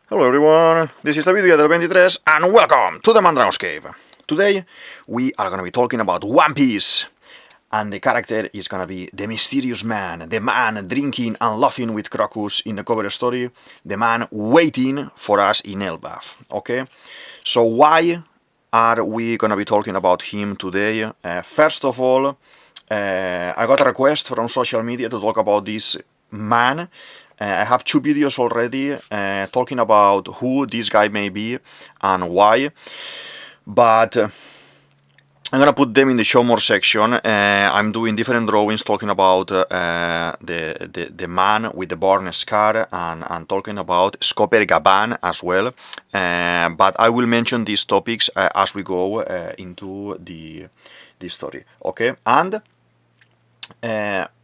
Hello everyone, this is DavidViadel23 and welcome to the Mandrago's Cave. Today we are gonna be talking about One Piece, and the character is gonna be the mysterious man, the man drinking and laughing with Crocus in the cover story, the man waiting for us in Elbaf. Okay, so why are we gonna be talking about him today? First of all, I got a request from social media to talk about this man. I have two videos already talking about who this guy may be and why, but I'm gonna put them in the show more section. I'm doing different drawings talking about the man with the burn scar and talking about Scooper Gaban as well. But I will mention these topics as we go into the story. Okay, and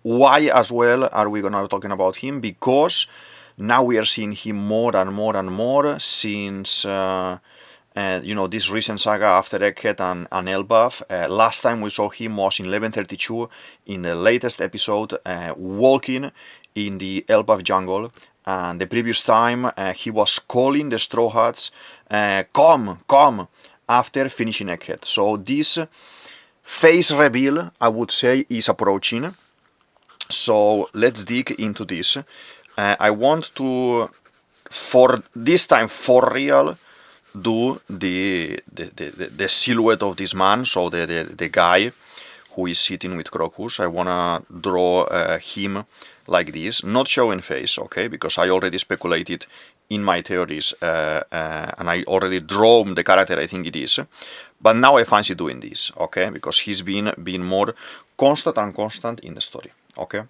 why as well are we gonna be talking about him? Because now we are seeing him more and more and more since this recent saga after Egghead and Elbaf. Last time we saw him was in 1132 in the latest episode, walking in the Elbaf jungle, and the previous time he was calling the Straw Hats, come, after finishing Egghead. So this face reveal, I would say, is approaching. So let's dig into this. I want to, for this time, for real, do the silhouette of this man. So the guy who is sitting with Crocus. I wanna draw him like this, not showing face, okay? Because I already speculated in my theories and I already draw the character I think it is. But now I fancy doing this, okay? Because he's been more constant in the story, okay?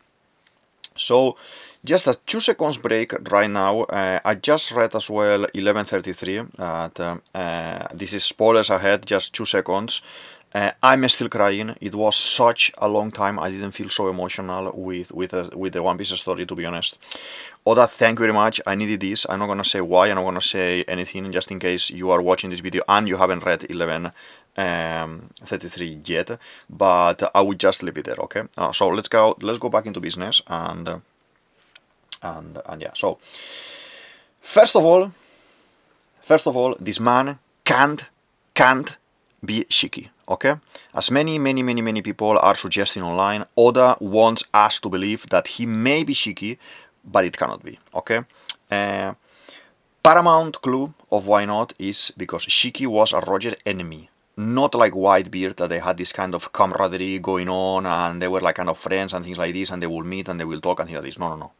So just a 2 seconds break right now. I just read as well 1133. This is spoilers ahead, just 2 seconds. I'm still crying. It was such a long time. I didn't feel so emotional with the One Piece story, to be honest. Oda, thank you very much. I needed this. I'm not gonna say why. I'm not gonna say anything, just in case you are watching this video and you haven't read 1133 yet. But I would just leave it there. Okay. So let's go back into business and yeah. So first of all, this man can't be Shiki. Okay, as many people are suggesting online, Oda wants us to believe that he may be Shiki, but it cannot be. Okay, paramount clue of why not is because Shiki was a Roger enemy, not like Whitebeard, that they had this kind of camaraderie going on and they were like kind of friends and things like this, and they will meet and they will talk and things like this. No,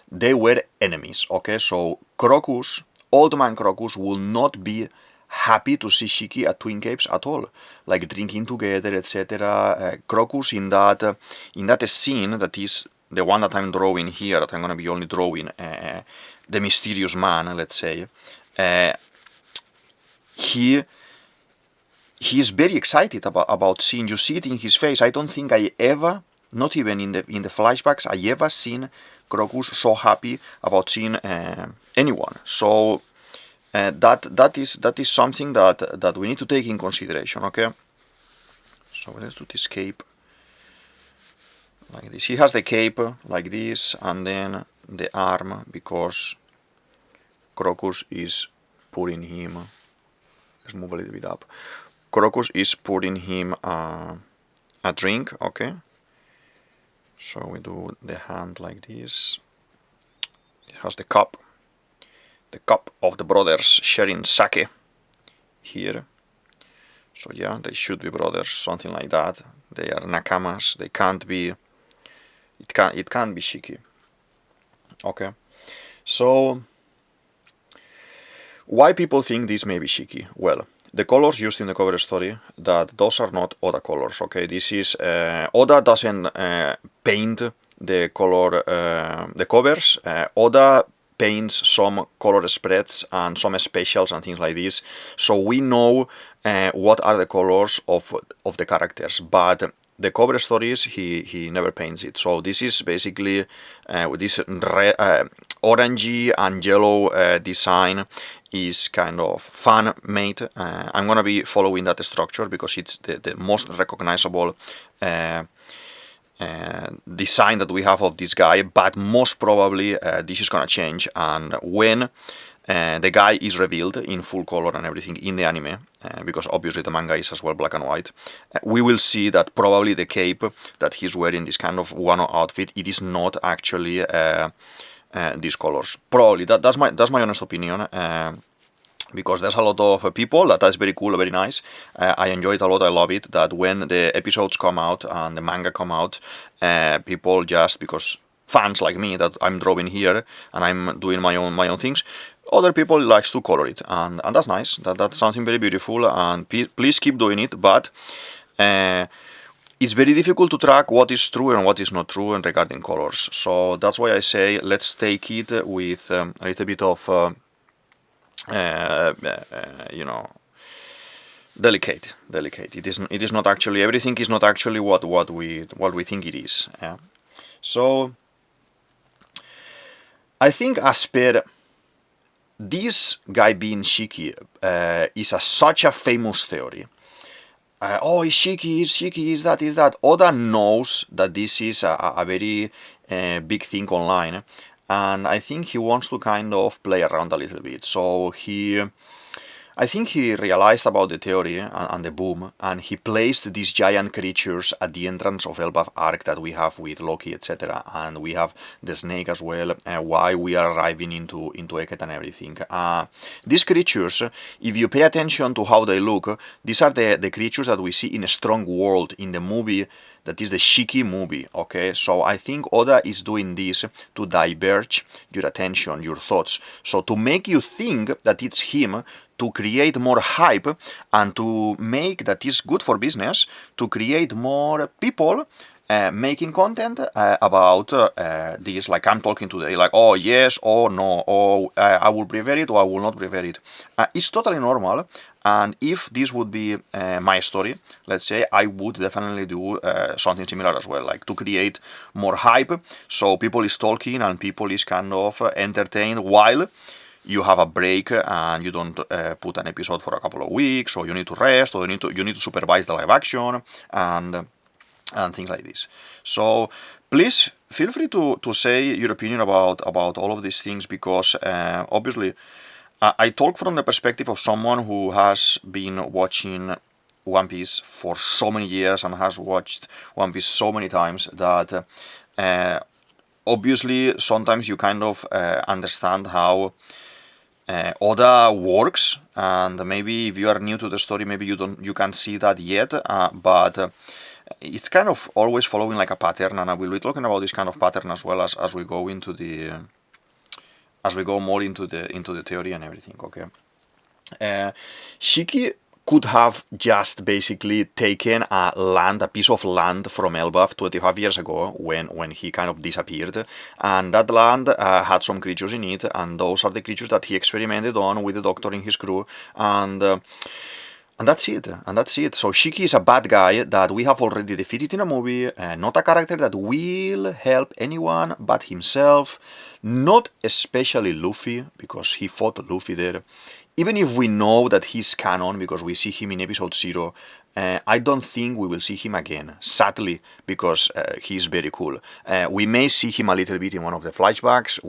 they were enemies. Okay, so Crocus, Old Man Crocus, will not be happy to see Shiki at Twin Capes at all, like drinking together, etc. Crocus in that scene, that is the one that I'm drawing here, that I'm gonna be only drawing the mysterious man, let's say. He's very excited about seeing, you see it in his face. I don't think I ever, not even in the flashbacks, I ever seen Crocus so happy about seeing anyone. So that is something that we need to take in consideration, okay? So let's do this cape like this. He has the cape like this, and then the arm, because Crocus is putting him. Let's move a little bit up. Crocus is putting him a drink, okay? So we do the hand like this. It has the cup of the brothers sharing sake here. So yeah, they should be brothers, something like that. They are nakamas. They can't be. It can't be Shiki. Okay. So why people think this may be Shiki? Well, the colors used in the cover story, that those are not Oda colors. Okay, this is Oda doesn't paint the color the covers. Oda paints some color spreads and some specials and things like this, so we know what are the colors of the characters, but the cover stories he never paints it. So this is basically with this red, orangey and yellow design is kind of fan made. I'm gonna be following that structure because it's the most recognizable design that we have of this guy, but most probably this is gonna change, and when the guy is revealed in full color and everything in the anime, because obviously the manga is as well black and white, we will see that probably the cape that he's wearing, this kind of Wano outfit, it is not actually these colors. Probably that's my honest opinion. Because there's a lot of people that's very cool, very nice. I enjoy it a lot. I love it that when the episodes come out and the manga come out, people just, because fans like me that I'm drawing here and I'm doing my own things, other people likes to color it, and that's nice. That's something very beautiful, and please keep doing it. But it's very difficult to track what is true and what is not true and regarding colors. So that's why I say let's take it with a little bit of you know, delicate. It is not actually, everything is not actually what we think it is. Yeah. So I think as per this guy being Shiki is such a famous theory. Oh, is Shiki, is that. Oda knows that this is a very big thing online, and I think he wants to kind of play around a little bit. So I think he realized about the theory and the boom, and he placed these giant creatures at the entrance of Elbaf Arc that we have with Loki, etc. And we have the snake as well, why we are arriving into Eket and everything. These creatures, if you pay attention to how they look, these are the creatures that we see in a Strong World, in the movie that is the Shiki movie, okay? So I think Oda is doing this to diverge your attention, your thoughts. So to make you think that it's him, to create more hype, and to make that is good for business, to create more people making content about this, like I'm talking today, like, oh yes, oh no, oh I will prefer it or I will not prefer it. It's totally normal, and if this would be my story, let's say, I would definitely do something similar as well, like to create more hype, so people is talking and people is kind of entertained while you have a break and you don't put an episode for a couple of weeks, or you need to rest, or you need to supervise the live action and things like this. So please feel free to say your opinion about all of these things, because obviously I talk from the perspective of someone who has been watching One Piece for so many years and has watched One Piece so many times that obviously sometimes you kind of understand how Oda works, and maybe if you are new to the story, maybe you can't see that yet, but it's kind of always following like a pattern, and I will be talking about this kind of pattern as well as we go into the as we go more into the theory and everything. Okay, Shiki could have just basically taken a piece of land from Elbaf 25 years ago when he kind of disappeared, and that land had some creatures in it, and those are the creatures that he experimented on with the Doctor in his crew, and that's it. So Shiki is a bad guy that we have already defeated in a movie, not a character that will help anyone but himself, not especially Luffy, because he fought Luffy there. Even if we know that he's canon, because we see him in episode 0, I don't think we will see him again, sadly, because he's very cool. We may see him a little bit in one of the flashbacks.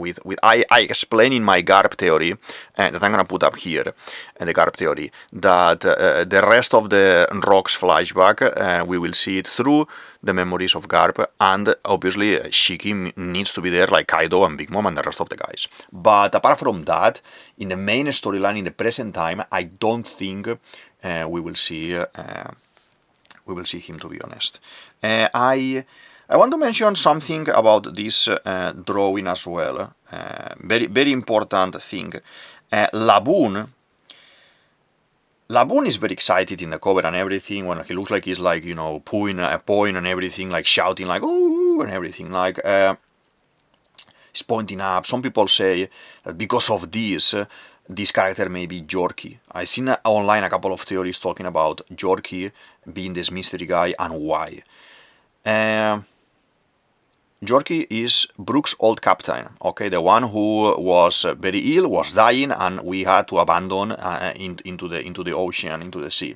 I explain in my Garp theory, that I'm going to put up here, the Garp theory, that the rest of the Rocks flashback, we will see it through the memories of Garp, and obviously Shiki needs to be there, like Kaido and Big Mom and the rest of the guys. But apart from that, in the main storyline in the present time, I don't think we will see him, to be honest. I want to mention something about this drawing as well. Very, very important thing. Laboon is very excited in the cover and everything, when he looks like he's like, pulling a point and everything, like shouting like, ooh, and everything, like, he's pointing up. Some people say that because of this character may be Yorkie. I've seen online a couple of theories talking about Yorkie being this mystery guy and why. Yorkie is Brook's old captain, okay, the one who was very ill, was dying, and we had to abandon into the ocean, into the sea.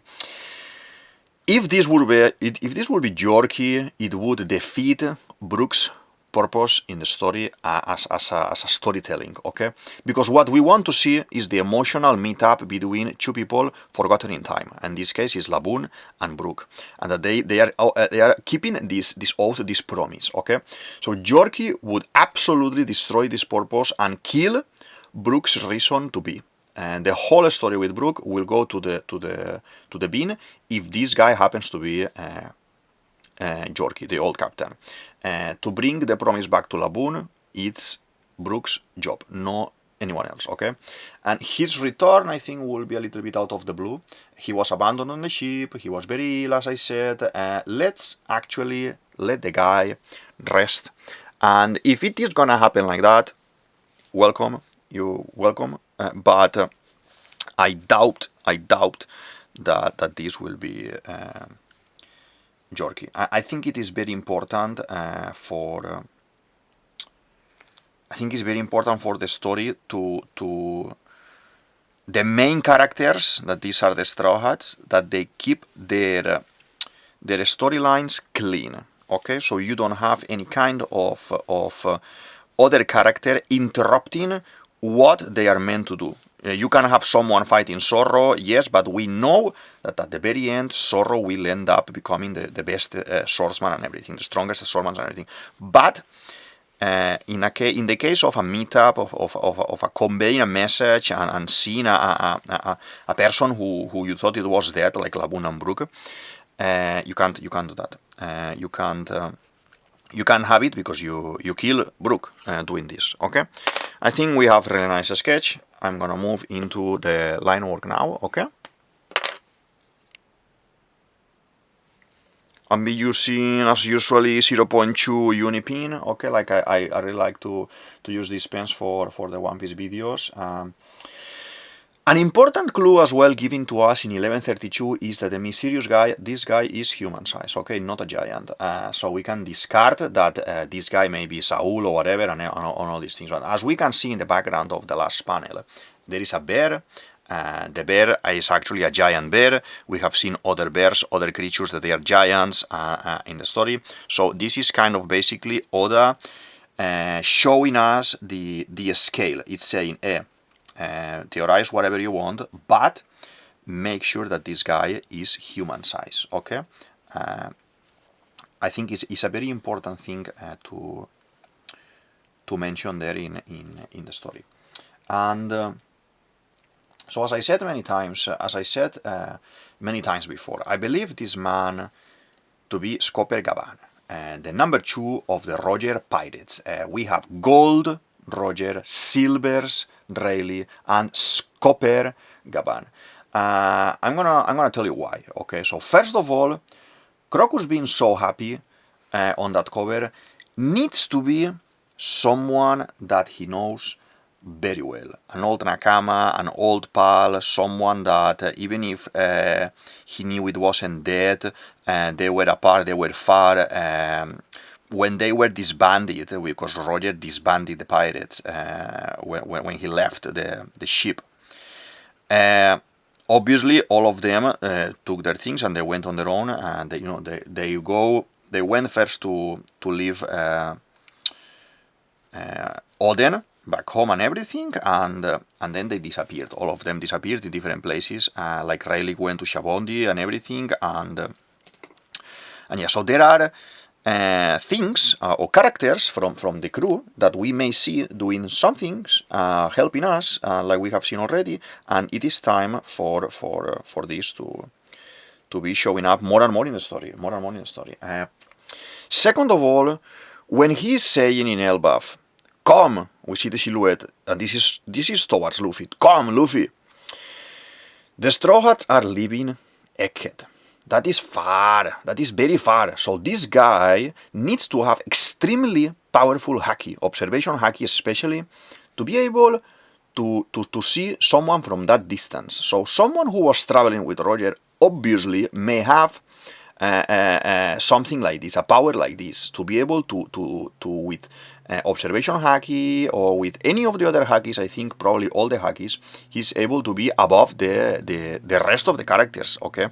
If this would be Yorkie, it would defeat Brooks' purpose in the story as a storytelling, okay? Because what we want to see is the emotional meetup between two people forgotten in time. In this case, is Laboon and Brooke, and that they are keeping this oath, this promise, okay? So Yorkie would absolutely destroy this purpose and kill Brooke's reason to be. And the whole story with Brooke will go to the bin if this guy happens to be Yorkie, the old captain. To bring the promise back to Laboon, it's Brooke's job, no anyone else, okay? And his return, I think, will be a little bit out of the blue. He was abandoned on the ship, he was very ill, as I said. Let's actually let the guy rest. And if it is gonna happen like that, welcome, but I doubt that this will be Yorkie. I think it is very important for the story to the main characters, that these are the Straw Hats, that they keep their storylines clean. Okay, so you don't have any kind of other character interrupting what they are meant to do. You can have someone fighting Zorro, yes, but we know that at the very end, Zorro will end up becoming the best swordsman and everything, the strongest swordsman and everything. But in the case of a meetup, of a conveying a message and seeing a person who you thought it was dead, like Laboon and Brooke, you can't do that. You can't have it because you kill Brooke doing this. Okay, I think we have really nice sketch. I'm gonna move into the line work now. Okay, I'll be using, as usually, 0.2 uni pin. Okay, like I really like to use these pens for the One Piece videos. An important clue as well given to us in 1132 is that the mysterious guy, this guy is human size, okay, not a giant. So we can discard that this guy may be Saul or whatever, and all these things. But as we can see in the background of the last panel, there is a bear. The bear is actually a giant bear. We have seen other bears, other creatures that they are giants in the story. So this is kind of basically Oda showing us the scale. It's saying, theorize whatever you want, but make sure that this guy is human size, okay? I think it's a very important thing to mention there in the story. And so as I said many times before, I believe this man to be Scooper Gaban, the number 2 of the Roger Pirates. We have Gold Roger, Silvers Rayleigh, and Scooper Gaban. I'm gonna tell you why. Okay, so first of all, Crocus being so happy on that cover needs to be someone that he knows very well. An old Nakama, an old pal, someone that even if he knew it wasn't dead, they were apart, they were far. When they were disbanded, because Roger disbanded the pirates when he left the ship. Obviously, all of them took their things and they went on their own. And they went first to leave Oden back home and everything, and then they disappeared. All of them disappeared in different places. Like Rayleigh went to Shabondi and everything, and yeah. So there are things or characters from the crew that we may see doing some things, helping us, like we have seen already, and it is time for this to be showing up more and more in the story, second of all, when he is saying in Elbaf, "Come," we see the silhouette, and this is towards Luffy. "Come, Luffy." The Straw Hats are leaving Egghead. That is far. That is very far. So this guy needs to have extremely powerful haki, observation haki especially, to be able to see someone from that distance. So someone who was traveling with Roger obviously may have something like this, a power like this, to be able to with observation haki or with any of the other hakis, I think probably all the hakis, he's able to be above the rest of the characters, okay?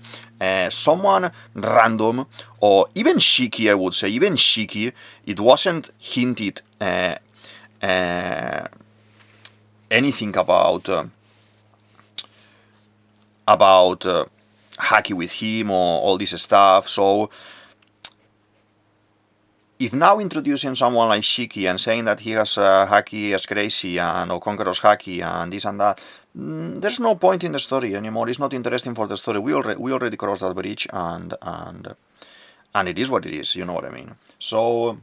Someone random, or even Shiki, I would say, even Shiki, it wasn't hinted anything about haki with him or all this stuff. So if now introducing someone like Shiki and saying that he has haki as crazy and or Conqueror's haki and this and that, there's no point in the story anymore. It's not interesting for the story. We already crossed that bridge, and it is what it is. You know what I mean? So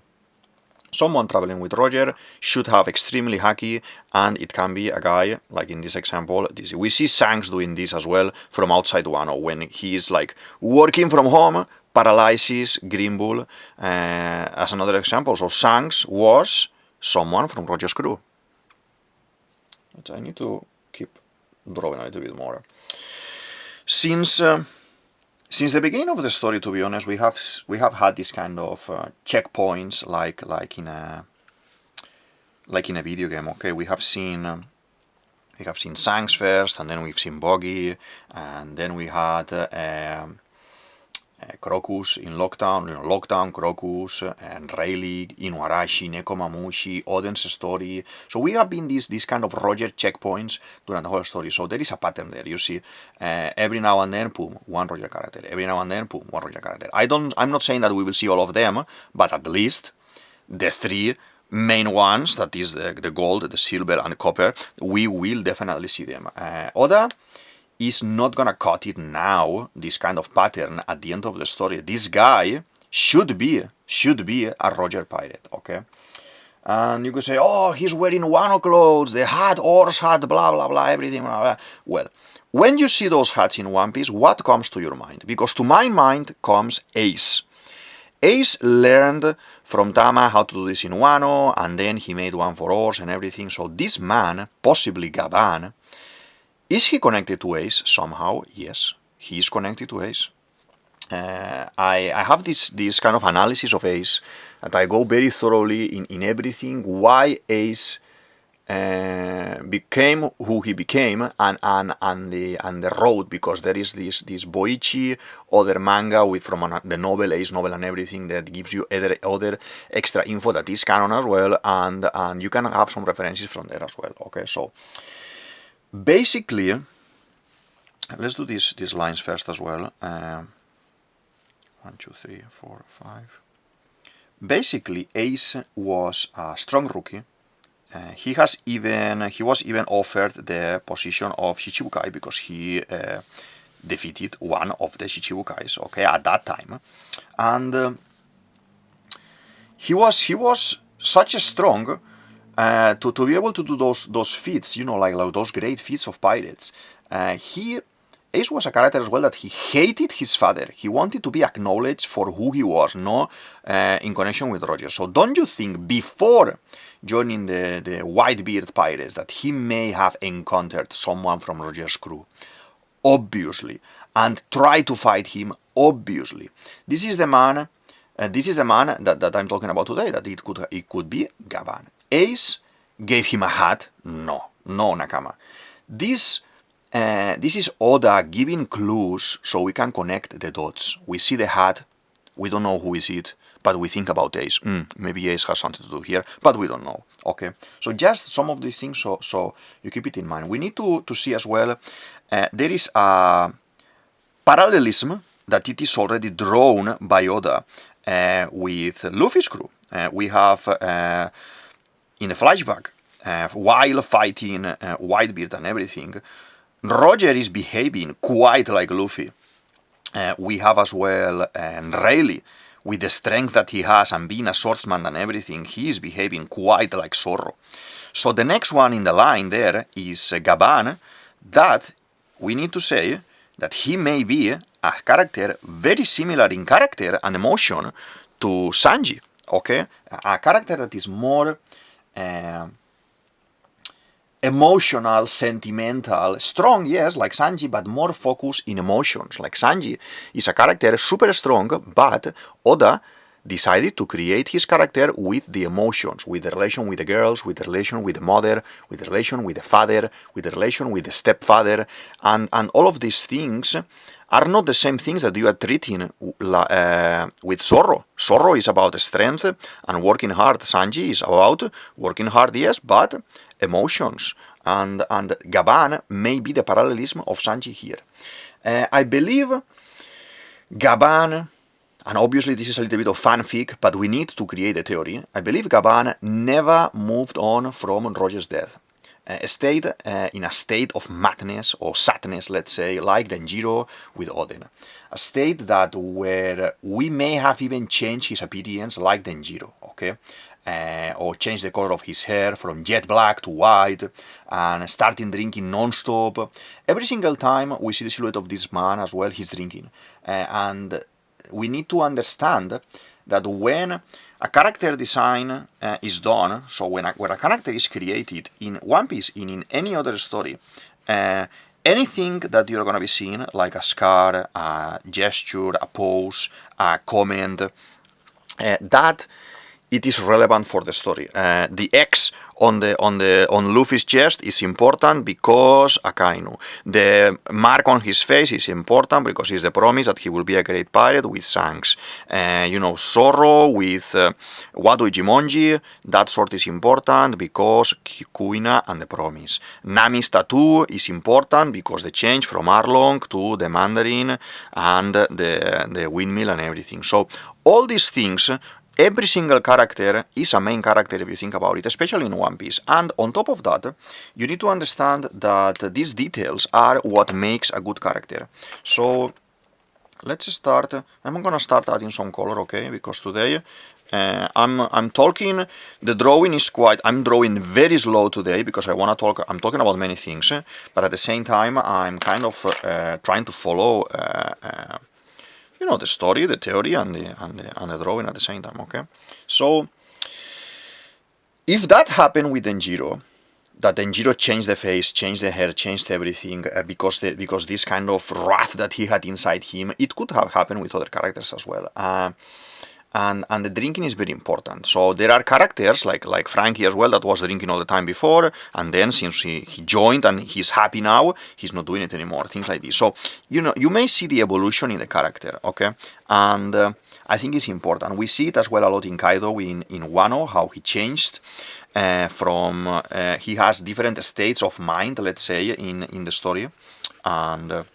someone traveling with Roger should have extremely haki, and it can be a guy like in this example. We see Shanks doing this as well from outside Wano when he's like working from home. Paralysis, Green Bull, as another example. So Shanks was someone from Roger's crew. But I need to keep drawing a little bit more. Since the beginning of the story, to be honest, we have had this kind of checkpoints like in a video game. Okay, we have seen Shanks first, and then we've seen Boggy, and then we had Crocus in Lockdown, Crocus, and Rayleigh, Inuarashi, Nekomamushi, Oden's story. So we have been these kind of Roger checkpoints during the whole story. So there is a pattern there. You see, every now and then, boom, one Roger character. Every now and then, boom, one Roger character. I'm not saying that we will see all of them, but at least the three main ones, that is the gold, the silver, and the copper, we will definitely see them. Oda is not gonna cut it now, this kind of pattern at the end of the story. This guy should be a Roger pirate, okay? And you could say, oh, he's wearing Wano clothes, the hat, horse hat, blah, blah, blah, everything, blah, blah. Well, when you see those hats in One Piece, what comes to your mind? Because to my mind comes Ace. Ace learned from Tama how to do this in Wano, and then he made one for horse and everything. So this man, possibly Gaban, is he connected to Ace somehow? Yes, he is connected to Ace. I have this kind of analysis of Ace, and I go very thoroughly in everything, why Ace became who he became, and the road, because there is this Boichi, other manga from the novel, Ace novel and everything, that gives you other extra info that is canon as well, and you can have some references from there as well. Okay, so basically, let's do these lines first as well. 1, 2, 3, 4, 5. Basically, Ace was a strong rookie. He was even offered the position of Shichibukai because he defeated one of the Shichibukais, okay, at that time, and he was such a strong. To be able to do those feats, like those great feats of pirates, Ace was a character as well that he hated his father. He wanted to be acknowledged for who he was, no in connection with Roger. So don't you think before joining the Whitebeard pirates that he may have encountered someone from Roger's crew? Obviously, and try to fight him. Obviously, this is the man. That I'm talking about today. That it could be Gaban. Ace gave him a hat. No, Nakama. This is Oda giving clues so we can connect the dots. We see the hat, we don't know who is it, but we think about Ace. Maybe Ace has something to do here, but we don't know. Okay, so just some of these things, so you keep it in mind. We need to see as well, there is a parallelism that it is already drawn by Oda with Luffy's crew. We have in the flashback, while fighting Whitebeard and everything, Roger is behaving quite like Luffy. We have as well Rayleigh, with the strength that he has and being a swordsman and everything, he is behaving quite like Zorro. So the next one in the line there is Gaban, that we need to say that he may be a character very similar in character and emotion to Sanji, okay? A character that is more emotional, sentimental, strong, yes, like Sanji, but more focused in emotions. Like Sanji is a character super strong, but Oda decided to create his character with the emotions, with the relation with the girls, with the relation with the mother, with the relation with the father, with the relation with the stepfather, and all of these things are not the same things that you are treating with Zorro. Zorro is about strength and working hard. Sanji is about working hard, yes, but emotions. And Gaban may be the parallelism of Sanji here. I believe Gaban, and obviously this is a little bit of fanfic, but we need to create a theory. I believe Gaban never moved on from Roger's death. Stayed in a state of madness or sadness, let's say, like Denjiro with Oden. A state that where we may have even changed his appearance like Denjiro, okay? Or changed the color of his hair from jet black to white, and starting drinking non-stop. Every single time we see the silhouette of this man as well, he's drinking. And we need to understand that when a character design is done, so when a character is created in One Piece, in any other story, anything that you're going to be seeing, like a scar, a gesture, a pose, a comment, that it is relevant for the story. The X on Luffy's chest is important because Akainu. The mark on his face is important because it's the promise that he will be a great pirate with Shanks. Zorro with Wado Ichimonji, that sort is important because Kuina and the promise. Nami's tattoo is important because the change from Arlong to the Mandarin and the windmill and everything. So all these things, every single character is a main character if you think about it, especially in One Piece. And on top of that, you need to understand that these details are what makes a good character. So let's start. I'm gonna start adding some color, okay? Because today I'm talking. The drawing is I'm drawing very slow today because I wanna talk. I'm talking about many things, but at the same time I'm kind of trying to follow. The story, the theory, and the drawing at the same time, okay? So, if that happened with Denjiro, that Denjiro changed the face, changed the hair, changed everything, because this kind of wrath that he had inside him, it could have happened with other characters as well. And the drinking is very important. So there are characters like Frankie as well that was drinking all the time before, and then since he joined and he's happy now, he's not doing it anymore, things like this. So, you may see the evolution in the character, okay? And I think it's important. We see it as well a lot in Kaido, in Wano, how he changed from... he has different states of mind, let's say, in the story. And...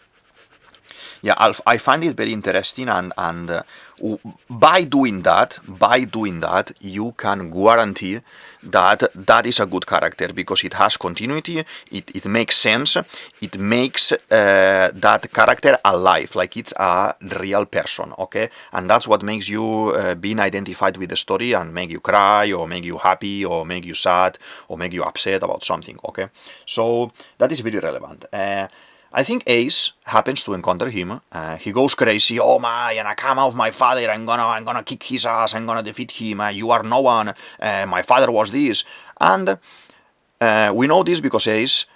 yeah, I find it very interesting, and by doing that, you can guarantee that is a good character because it has continuity, it makes sense, it makes that character alive, like it's a real person, okay? And that's what makes you being identified with the story and make you cry, or make you happy, or make you sad, or make you upset about something, okay? So that is very relevant. I think Ace happens to encounter him. He goes crazy. Oh my! And I come out of my father. I'm gonna kick his ass. I'm gonna defeat him. You are no one. My father was this. And we know this because Ace,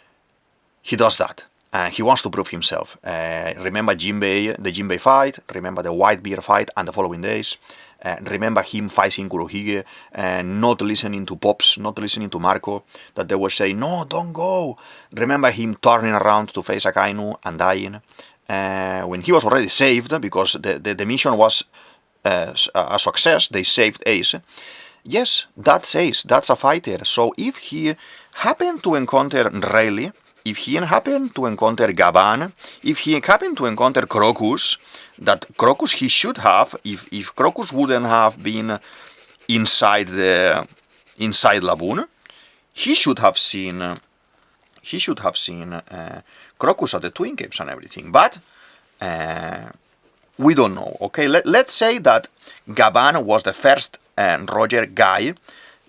he does that. He wants to prove himself. Remember the Jinbei fight. Remember the Whitebeard fight, and the following days. Remember him fighting Kurohige, not listening to Pops, not listening to Marco, that they were saying, no, don't go. Remember him turning around to face Akainu and dying. When he was already saved, because the mission was a success, they saved Ace. Yes, that's Ace, that's a fighter. So if he happened to encounter Rayleigh, if he happened to encounter Gaban, if he happened to encounter Crocus, that Crocus he should have, if Crocus wouldn't have been inside Laboon, he should have seen Crocus at the Twin Capes and everything. But we don't know. Okay, let's say that Gaban was the first Roger guy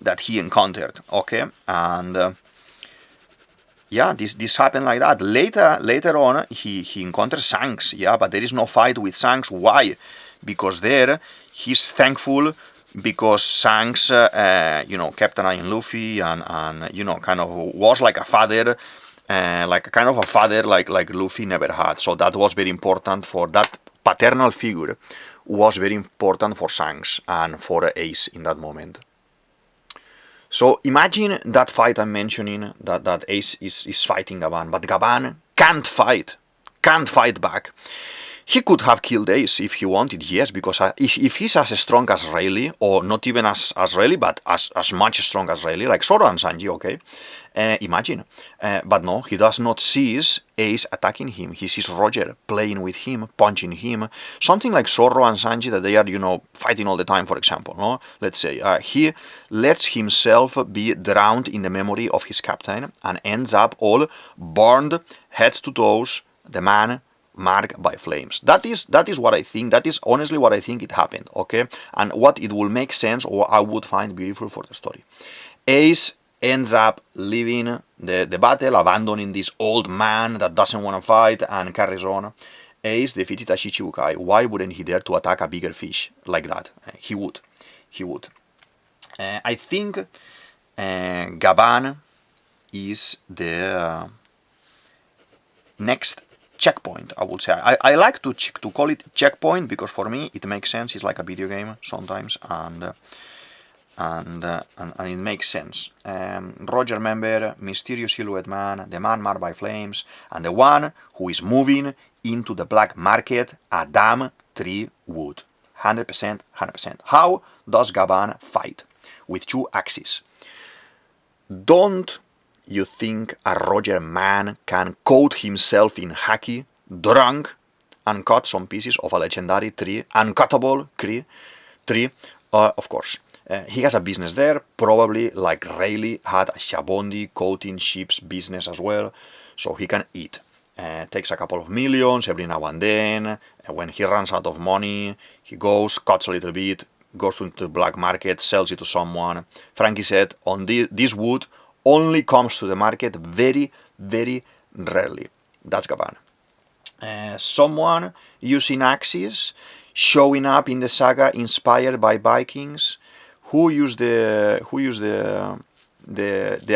that he encountered. Okay, and yeah, this happened like that. Later on, he encounters Shanks. Yeah, but there is no fight with Shanks. Why? Because there he's thankful because Shanks, kept an eye on Luffy and kind of was like a father, like a kind of a father like Luffy never had. So that was very important for that paternal figure, was very important for Shanks and for Ace in that moment. So imagine that fight I'm mentioning, that Ace is fighting Gaban, but Gaban can't fight back. He could have killed Ace if he wanted, yes, because if he's as strong as Rayleigh, or not even as Rayleigh, but as much strong as Rayleigh, like Zoro and Sanji, okay? Imagine. But no, he does not see Ace attacking him. He sees Roger playing with him, punching him. Something like Zoro and Sanji, that they are, fighting all the time, for example, no? Let's say. He lets himself be drowned in the memory of his captain and ends up all burned, head to toes, the man marked by flames. That is what I think. That is honestly what I think it happened, okay? And what it will make sense, or I would find beautiful for the story. Ace ends up leaving the battle, abandoning this old man that doesn't want to fight and carries on. Ace defeated a Shichibukai. Why wouldn't he dare to attack a bigger fish like that? He would. I think Gaban is the next checkpoint, I would say. I like to call it checkpoint because for me it makes sense. It's like a video game sometimes, and it makes sense. Roger member, mysterious silhouette man, the man marked by flames, and the one who is moving into the black market, a damn tree wood. 100%. How does Gaban fight? With 2 axes. Don't you think a Roger man can coat himself in haki, drunk, and cut some pieces of a legendary tree, uncuttable tree? Of course. He has a business there, probably like Rayleigh had a Shabondi coating ships business as well, so he can eat. Takes a couple of millions every now and then. When he runs out of money, he goes, cuts a little bit, goes to the black market, sells it to someone. Frankie said, on this wood only comes to the market very, very rarely. That's Gaban. Someone using axes, showing up in the saga inspired by Vikings. Who used the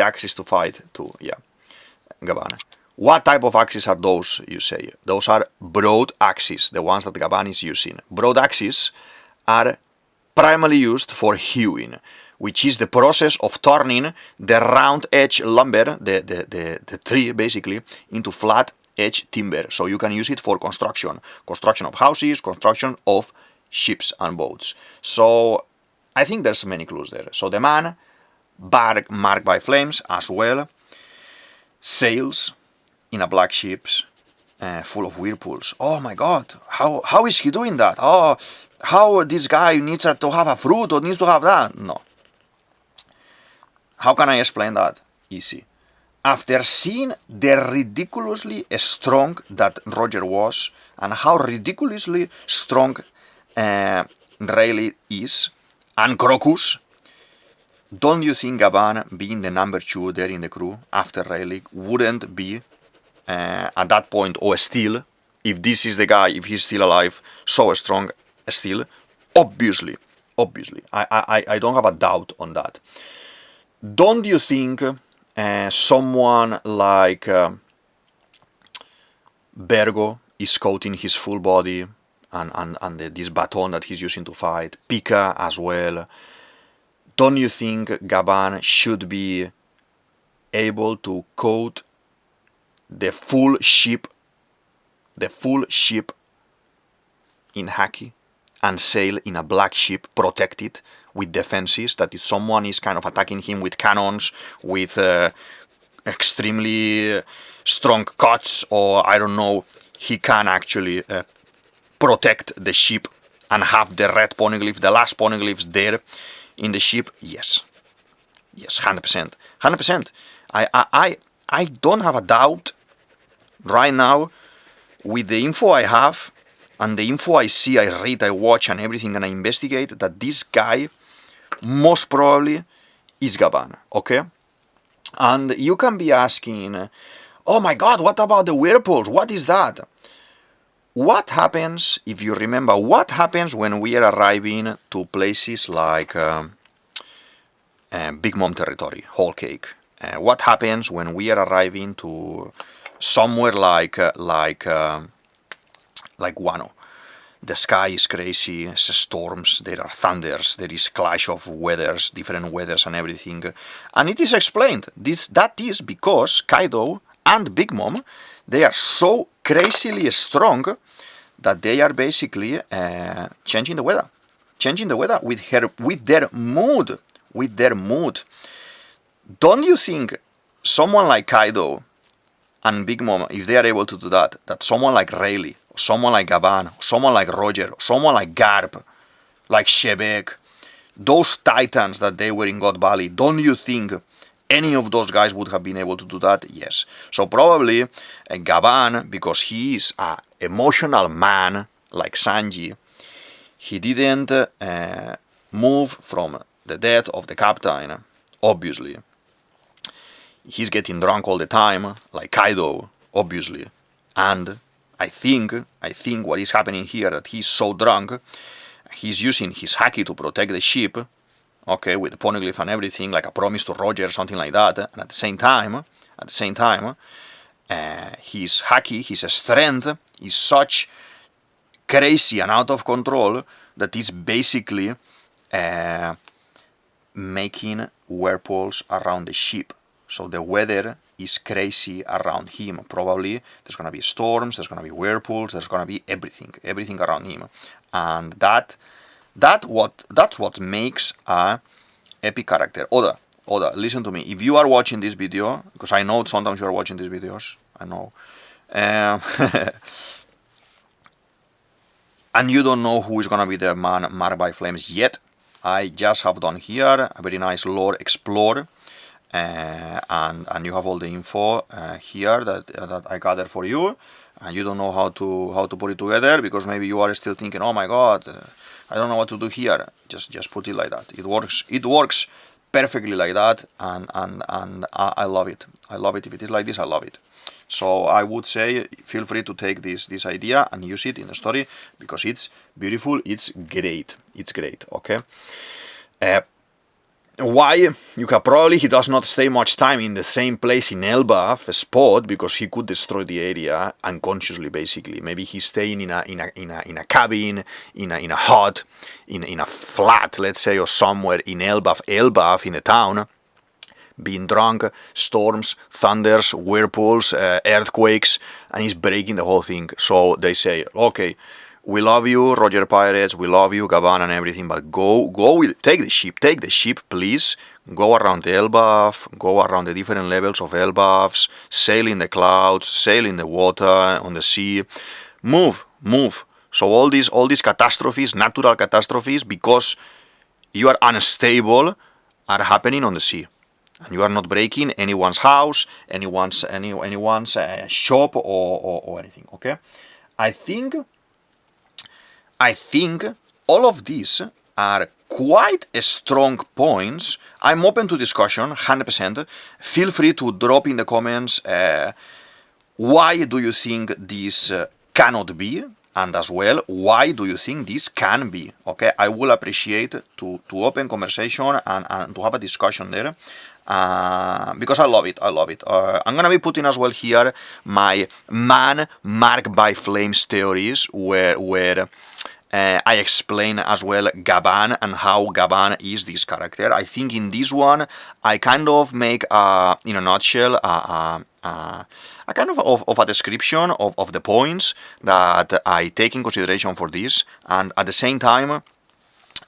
axes to fight too? Yeah, Gaban. What type of axes are those, you say? Those are broad axes, the ones that Gaban is using. Broad axes are primarily used for hewing, which is the process of turning the round edge lumber, the tree basically, into flat edge timber. So you can use it for construction of houses, construction of ships and boats. So I think there's many clues there. So the man, marked by flames as well, sails in a black ship full of whirlpools. Oh my god, how is he doing that? Oh, how this guy needs to have a fruit or needs to have that? No. How can I explain that? Easy. After seeing the ridiculously strong that Roger was and how ridiculously strong Rayleigh is, and Crocus, don't you think Gaban, being the number 2 there in the crew after Rayleigh, wouldn't be at that point, or still, if this is the guy, if he's still alive, so strong still? Obviously. I don't have a doubt on that. Don't you think someone like Bergo is coating his full body and this baton that he's using to fight? Pika as well. Don't you think Gaban should be able to coat the full ship in haki and sail in a black ship protected with defenses, that if someone is kind of attacking him with cannons, with extremely strong cuts, or I don't know, he can actually protect the ship and have the red poneglyph, the last poneglyphs there in the ship? Yes, 100%. I don't have a doubt right now with the info I have and the info I see, I read, I watch, and everything, and I investigate, that this guy most probably is Gaban, okay? And you can be asking, oh my god, what about the whirlpools? What is that? what happens, if you remember, what happens when we are arriving to places like Big Mom territory, whole cake? What happens when we are arriving to somewhere like Guano? The sky is crazy, it's storms, there are thunders, there is clash of weathers, different weathers and everything. And it is explained. That is because Kaido and Big Mom, they are so crazily strong that they are basically changing the weather. Changing the weather with their mood. With their mood. Don't you think someone like Kaido and Big Mom, if they are able to do that someone like Rayleigh, someone like Gaban, someone like Roger, someone like Garp, like Shebek, those titans that they were in God Valley, don't you think any of those guys would have been able to do that? Yes. So probably Gaban, because he is an emotional man like Sanji, he didn't move from the death of the captain, obviously. He's getting drunk all the time, like Kaido, obviously. And I think what is happening here, that he's so drunk, he's using his haki to protect the ship, okay, with the poneglyph and everything, like a promise to Roger, something like that. And at the same time, his haki, his strength is such crazy and out of control that is basically making whirlpools around the ship. So the weather is crazy around him. Probably there's gonna be storms, there's gonna be whirlpools, there's gonna be everything around him, and that's what makes a epic character. Oda, listen to me. If you are watching this video, because I know sometimes you are watching these videos, I know, and you don't know who is gonna be the man marked by flames yet, I just have done here a very nice lore explore. And you have all the info here that I gathered for you, and you don't know how to put it together because maybe you are still thinking, oh my god, I don't know what to do here. Just put it like that. It works perfectly like that, and I love it. I love it. If it is like this, I love it. So I would say feel free to take this idea and use it in the story because it's beautiful. It's great. Okay. Why? You can probably, he does not stay much time in the same place in Elbaf spot because he could destroy the area unconsciously, basically. Maybe he's staying in a cabin, in a hut, in a flat, let's say, or somewhere in Elbaf in a town, being drunk, storms, thunders, whirlpools, earthquakes, and he's breaking the whole thing. So they say, okay, we love you, Roger Pirates, we love you, Gaban and everything, but take the ship, please. Go around the Elbaf, go around the different levels of Elbafs, sail in the clouds, sail in the water, on the sea. Move. So all these catastrophes, natural catastrophes, because you are unstable, are happening on the sea. And you are not breaking anyone's house, anyone's shop or anything, okay? I think all of these are quite strong points. I'm open to discussion, 100%. Feel free to drop in the comments why do you think this cannot be, and as well, why do you think this can be, okay? I will appreciate to open conversation and to have a discussion there. Because I love it. I'm gonna be putting as well here my man marked by flames theories, where I explain as well Gaban and how Gaban is this character. I think in this one I kind of make in a nutshell a kind of a description of the points that I take in consideration for this, and at the same time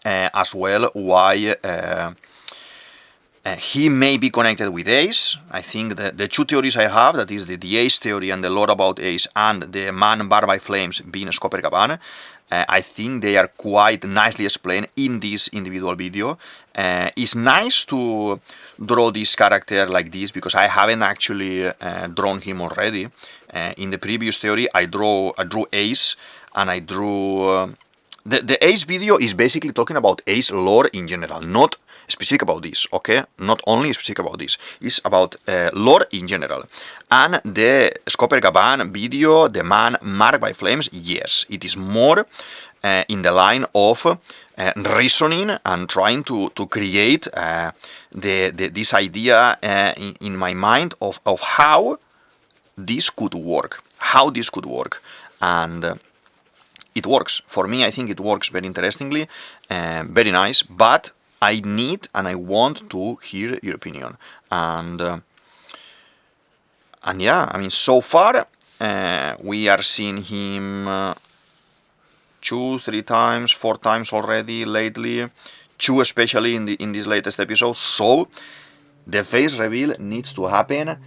as well why he may be connected with Ace. I think the two theories I have, that is the Ace theory and the lore about Ace, and the man marked by flames being Scooper Gaban, I think they are quite nicely explained in this individual video. It's nice to draw this character like this because I haven't actually drawn him already. In the previous theory I drew Ace, and I drew the Ace video is basically talking about Ace lore in general, not specific about this, okay? Not only specific about this. It's about lore in general. And the Scooper Gaban video, the man marked by flames, yes, it is more in the line of reasoning and trying to create this idea in my mind of how this could work, and it works. For me, I think it works very interestingly, very nice, but I need and I want to hear your opinion. And yeah, I mean, so far, we are seeing him 2, 3 times, 4 times already lately, 2 especially in this latest episode, so the face reveal needs to happen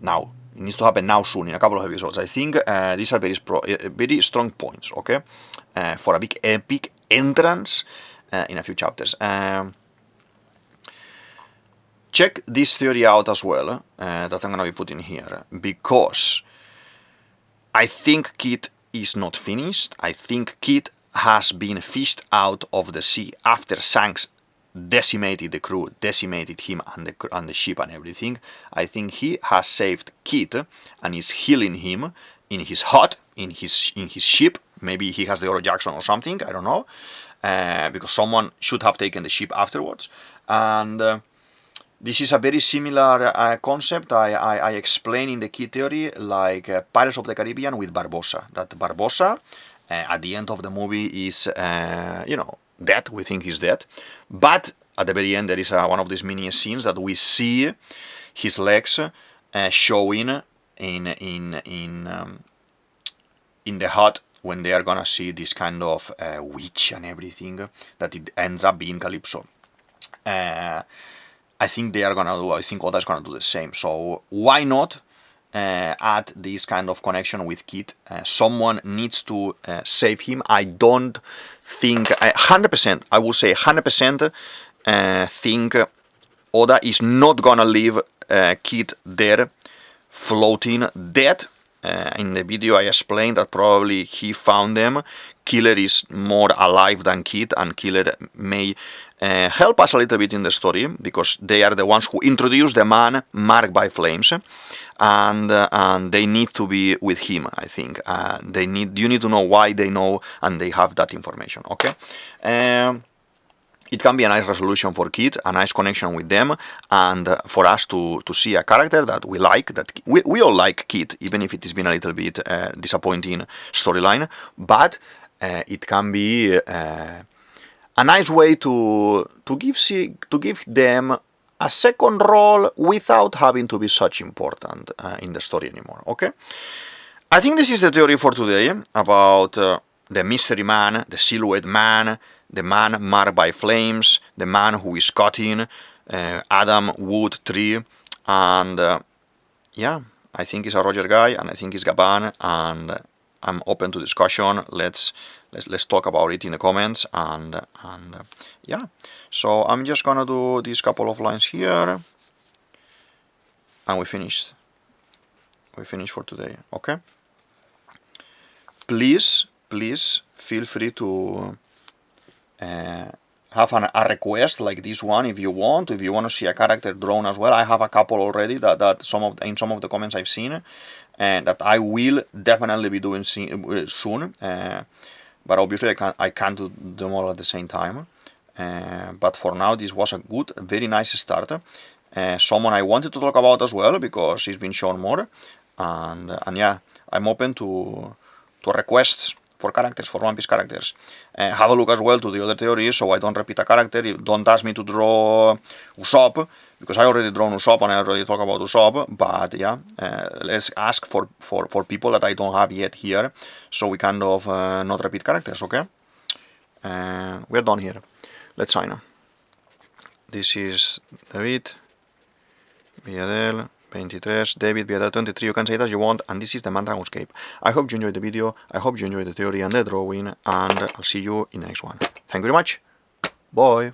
now. It needs to happen now soon, in a couple of episodes. I think these are very strong points, okay? For a big epic entrance in a few chapters. Check this theory out as well, that I'm gonna be putting here, because I think Kit is not finished. I think Kit has been fished out of the sea after Shanks decimated the crew, decimated him and the ship and everything. I think he has saved Kit and is healing him in his hut, in his ship. Maybe he has the Oro Jackson or something, I don't know, because someone should have taken the ship afterwards. And this is a very similar concept I explain in the Kit theory, like Pirates of the Caribbean with Barbossa. That Barbossa, at the end of the movie, is, dead. We think he's dead. But at the very end, there is one of these mini scenes that we see his legs showing in the hut when they are gonna see this kind of witch and everything, that it ends up being Calypso. I think they are gonna do. I think Oda's gonna do the same. So why not add this kind of connection with Kit? Someone needs to save him. I don't think 100%. I will say 100%. Think Oda is not gonna leave Kit there, floating dead. In the video, I explained that probably he found them. Killer is more alive than Kit, and Killer may help us a little bit in the story, because they are the ones who introduce the man marked by flames, and they need to be with him. I think you need to know why they know, and they have that information. Okay. It can be a nice resolution for Kit, a nice connection with them, and for us to see a character that we like, that we all like Kit, even if it has been a little bit disappointing storyline, but it can be a nice way to give them a second role without having to be such important in the story anymore. Okay, I think this is the theory for today about the mystery man, the silhouette man, the man marked by flames, the man who is cutting Adam wood tree, and yeah, I think he's a Roger guy, and I think he's Gaban, and I'm open to discussion. Let's talk about it in the comments, and yeah. So I'm just gonna do these couple of lines here, and we finished. We finished for today. Okay. Please feel free to have a request like this one if you want. If you want to see a character drawn as well, I have a couple already that in some of the comments I've seen, and that I will definitely be doing soon. But obviously I can't do them all at the same time. But for now, this was a good, very nice start. Someone I wanted to talk about as well, because he's been shown more, and yeah, I'm open to requests for characters, for One Piece characters. Have a look as well to the other theories, so I don't repeat a character. Don't ask me to draw Usopp, because I already drawn Usopp and I already talk about Usopp. But yeah, let's ask for people that I don't have yet here, so we kind of not repeat characters. Okay, we're done here. Let's sign. This is DavidViadel23, DavidViadel23, you can say it as you want, and this is the Man Dragonscape. I hope you enjoyed the video, I hope you enjoyed the theory and the drawing, and I'll see you in the next one. Thank you very much, bye!